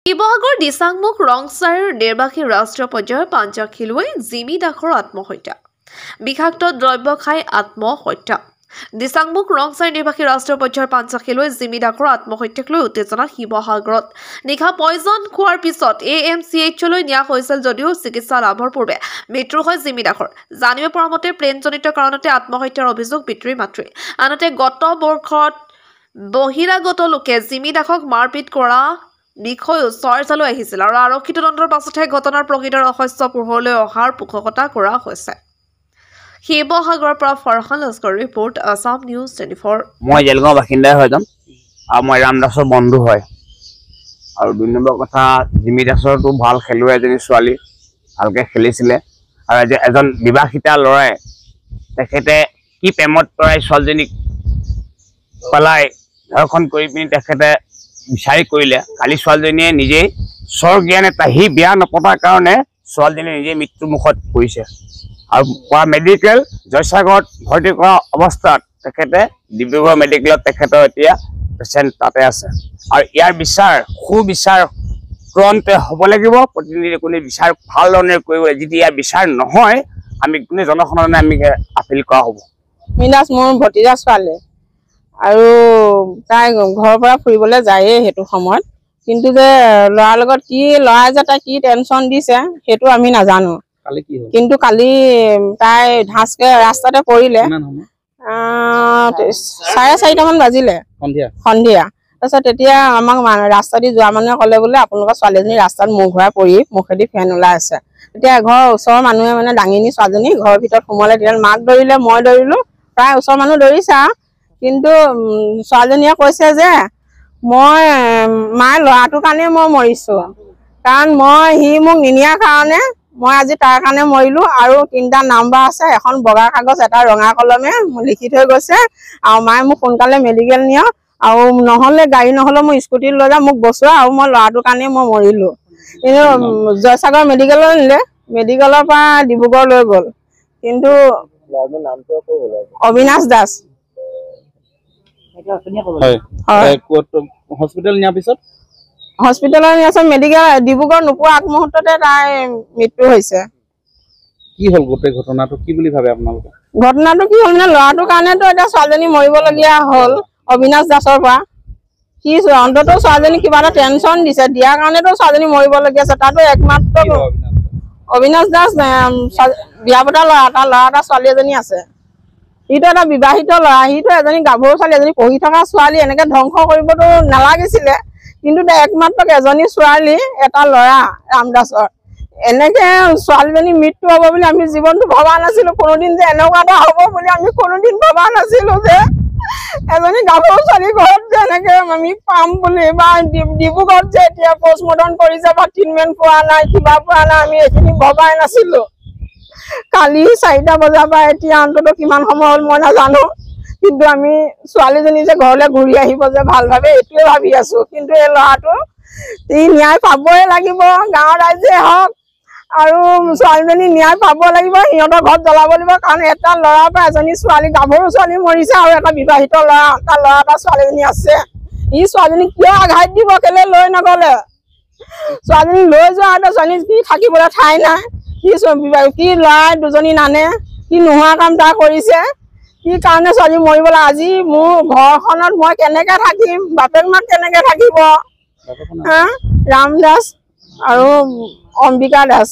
শিৱসাগৰ দিচাংমুখ ৰংচাইৰ দেৰবাসী ৰাষ্ট্ৰীয় পৰ্যায়ৰ পাঞ্জা খেলুৱৈ জিমি দাসৰ আত্মহত্যা। বিষাক্ত দ্ৰব্য খাই আত্মহত্যা। দিচাংমুখ ৰংচাইৰ দেৰবাসী ৰাষ্ট্ৰীয় পৰ্যায়ৰ পাঞ্জা খেলুৱৈ জিমি দাসৰ আত্মহত্যাক লৈ উত্তেজনা শিৱসাগৰত। নিশা পয়জন খোৱাৰ পিছত AMCHলৈ নিয়া হৈছিল যদিও চিকিৎসা লাভৰ পূৰ্বে মৃত্যু হয় জিমি দাসৰ। জানিব পৰা মতে প্লেনজনিত কাৰণতে আত্মহত্যাৰ অভিযোগ পিতৃ মাতৃ। আনহাতে গত বৰ্ষত বহিৰাগত লোকে জিমি দাসক মাৰপিট কৰা বিষয়ও চৰ্চালৈ আহিছিল আৰু আৰক্ষী তদন্তৰ পাছতহে ঘটনাৰ প্ৰকৃত ৰহস্য পোহৰলৈ অহাৰ পোষকতা কৰা হৈছে। শিৱসাগৰৰ পৰা ফৰহান লস্কৰ ৰিপৰ্ট, আসাম নিউজ 24। মই জেলগাঁও বাসিন্দাই হয় যাম আৰু মই ৰাম দাসৰ বন্ধু হয়। আৰু ২ নম্বৰ কথা, জিমি দাসৰটো ভাল খেলুৱৈ এজনী ছোৱালী, ভালকৈ খেলিছিলে আৰু এজন বিবাহিতা ল'ৰাই তেখেতে কি প্ৰেমত পৰাই ছোৱালীজনীক পেলাই ধৰ্ষণ কৰি পিনি তেখেতে বিচাৰি কৰিলে। কালি ছোৱালীজনীয়ে নিজেই স্বজ্ঞান এটা সি বিয়া নপতাৰ কাৰণে ছোৱালীজনী নিজেই মৃত্যু মুখত পৰিছে আৰু মেডিকেল জয়সাগৰত ভৰ্তি কৰা অৱস্থাত তেখেতে ডিব্ৰুগড় মেডিকেলত তেখেতৰ এতিয়া পেচেণ্ট তাতে আছে। আৰু ইয়াৰ বিচাৰ সুবিচাৰ তুৰন্তে হ'ব লাগিব। প্ৰতিনিধি কোনে বিচাৰ ভাল ধৰণে কৰিব লাগে। যদি ইয়াৰ বিচাৰ নহয় আমি কোনে জনসাধাৰণে আমি আপিল কৰা হ'ব। মিনাজ মোৰ ভতিজা ছোৱালী আৰু তাই ঘৰৰ পৰা ফুৰিবলৈ যায়েই সেইটো সময়ত, কিন্তু যে ল'ৰাৰ লগত কি ল'ৰাই যে তাই কি টেনশ্যন দিছে সেইটো আমি নাজানো। কিন্তু কালি তাই ঢাচকে ৰাস্তাতে পৰিলে। 4:30মান বাজিলে সন্ধিয়া। তাৰপিছত তেতিয়া আমাক ৰাস্তা দি যোৱা মানুহে ক'লে বোলে আপোনালোকৰ ছোৱালীজনী ৰাস্তাত মূৰ ঘূৰাই পৰি মুখেদি ফেন ওলাই আছে। তেতিয়া ঘৰৰ ওচৰৰ মানুহে মানে দাঙি নি ছোৱালীজনী ঘৰৰ ভিতৰত সোমালে। তেতিয়া মাক ধৰিলে, মই ধৰিলোঁ, প্ৰায় ওচৰৰ মানুহ ধৰিছে। কিন্তু ছোৱালীজনীয়ে কৈছে যে মই মায়ে ল'ৰাটোৰ কাৰণে মই মৰিছোঁ, কাৰণ সি মোক নিনিয়াৰ কাৰণে মই আজি তাৰ কাৰণে মৰিলোঁ। আৰু 3টা নাম্বাৰ আছে, এখন বগা কাগজ, এটা ৰঙা কলমে লিখি থৈ গৈছে আৰু মায়ে মোক সোনকালে মেডিকেল নিয়ক আৰু নহ'লে গাড়ী নহ'লে মই স্কুটিত লৈ যাম, মোক বচোৱা আৰু মই ল'ৰাটোৰ কাৰণে মই মৰিলোঁ। কিন্তু জয়সাগৰ মেডিকেললৈ নিলে, মেডিকেলৰ পৰা ডিব্ৰুগড় লৈ গ'ল। কিন্তু অবিনাশ দাস হস্পিটেলত নিয়াৰ পিছত মেডিকেল ডিব্ৰুগড় নোপোৱা আগমুহূৰ্ততে তাই মৃত্যু হৈছে। কি হ'ল গোটেই ঘটনাটো, কি বুলি ভাবে আপোনালোকে? ঘটনাটো কি হ'ল মানে ল'ৰাটোৰ কাৰণেতো এতিয়া ছোৱালীজনী মৰিবলগীয়া হ'ল অবিনাশ দাসৰ পৰা। কি অন্ততঃ ছোৱালীজনী কিবা এটা টেনশ্যন দিছে, দিয়াৰ কাৰণেতো ছোৱালীজনী মৰিবলগীয়া আছে। তাতো একমাত্ৰ অবিনাশ দাস বিয়া পতা ল'ৰা, তাৰ ল'ৰা এটা ছোৱালী এজনী আছে। সিটো এটা বিবাহিত ল'ৰা, সিটো এজনী গাভৰু ছোৱালী, এজনী পঢ়ি থকা ছোৱালী, এনেকে ধ্বংস কৰিবতো নালাগিছিলে। কিন্তু এজনী ছোৱালী, এটা ল'ৰা ৰামদাসৰ, এনেকে ছোৱালীজনী মৃত্যু হ'ব বুলি আমি জীৱনটো ভবা নাছিলো। কোনোদিন যে এনেকুৱা এটা হ'ব বুলি আমি কোনোদিন ভবা নাছিলো যে এজনী গাভৰু ছোৱালী ঘৰত যে এনেকে আমি পাম বুলি, বা ডিব্ৰুগড়ত যে এতিয়া পষ্টমৰ্টম কৰিছে বা ট্ৰিটমেণ্ট পোৱা নাই, কিবা পোৱা নাই, আমি এইখিনি ভবাই নাছিলো। কালি 4টা বজাৰ পৰা এতিয়া অন্ততঃ কিমান সময় হ'ল মই নাজানো, কিন্তু আমি ছোৱালীজনী যে ঘৰলৈ ঘূৰি আহিব যে ভাল ভাবে এইটোৱে ভাবি আছো। কিন্তু এই ল'ৰাটো ন্যায় পাবই লাগিব, গাঁৱৰ ৰাইজে হওক আৰু ছোৱালীজনী ন্যায় পাব লাগিব। সিহঁতৰ ঘৰত জ্বলাব লাগিব, কাৰণ এটা ল'ৰাৰ পৰা এজনী ছোৱালী, গাভৰু ছোৱালী মৰিছে আৰু এটা বিবাহিত ল'ৰা, তাৰ ল'ৰা এটা ছোৱালীজনী আছে। ছোৱালীজনী কিয় আঘাত দিব, কেলে লৈ নগলে? ছোৱালীজনী লৈ যোৱা ছোৱালী কি থাকিবলৈ ঠাই নাই। কি ল'ৰাই 2জনী নানে, কি নোহোৱা কাম তাৰ কৰিছে, কি কাৰণে ছোৱালী মৰিবলৈ? আজি মোৰ ঘৰখনত মই কেনেকে থাকিম, বাপেক মাক কেনেকে থাকিব? ৰাম দাস আৰু অম্বিকা দাস।